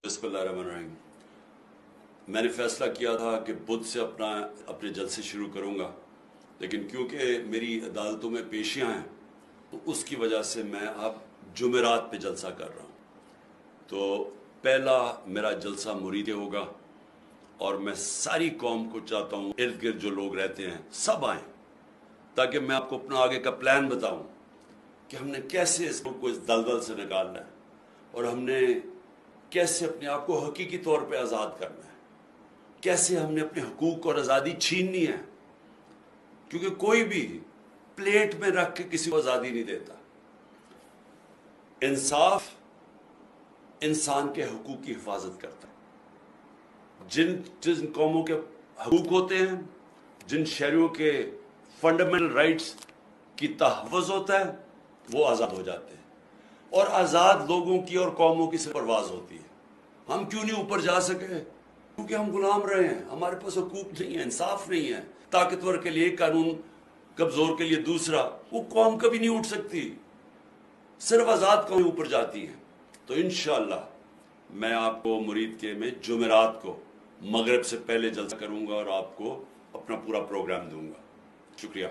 बिस्मिल्लाहिर्रहमानिर्रहीम। मैंने फ़ैसला किया था कि बुध से अपने जलसे शुरू करूँगा, लेकिन क्योंकि मेरी अदालतों में पेशियाँ हैं तो उसकी वजह से मैं अब जुमेरात पे जलसा कर रहा हूँ। तो पहला मेरा जलसा मुरीद होगा और मैं सारी कौम को चाहता हूँ, इर्द गिर्द जो लोग रहते हैं सब आएँ, ताकि मैं आपको अपना आगे का प्लान बताऊँ कि हमने कैसे इस मुल्क को इस दलदल से निकालना है और हमने कैसे अपने आप को हकीकी तौर पे आज़ाद करना है, कैसे हमने अपने हकूक़ और आज़ादी छीननी है, क्योंकि कोई भी प्लेट में रख के किसी को आज़ादी नहीं देता। इंसाफ इंसान के हकूक़ की हिफाजत करता है। जिन कौमों के हकूक़ होते हैं, जिन शहरियों के फंडामेंटल राइट्स की तहफ़्फ़ुज़ होता है, वो आज़ाद हो जाते हैं। और आज़ाद लोगों की और कौमों की सिर्फ परवाज़ होती है। हम क्यों नहीं ऊपर जा सके? क्योंकि हम गुलाम रहे हैं, हमारे पास हकूक़ नहीं है, इंसाफ नहीं है। ताकतवर के लिए कानून, कमज़ोर के लिए दूसरा। वो कौम कभी नहीं उठ सकती, सिर्फ आज़ाद कौम ऊपर जाती है। तो इंशाअल्लाह मैं आपको मुरीद के में जुमेरात को मगरिब से पहले जलसा करूँगा और आपको अपना पूरा प्रोग्राम दूँगा। शुक्रिया।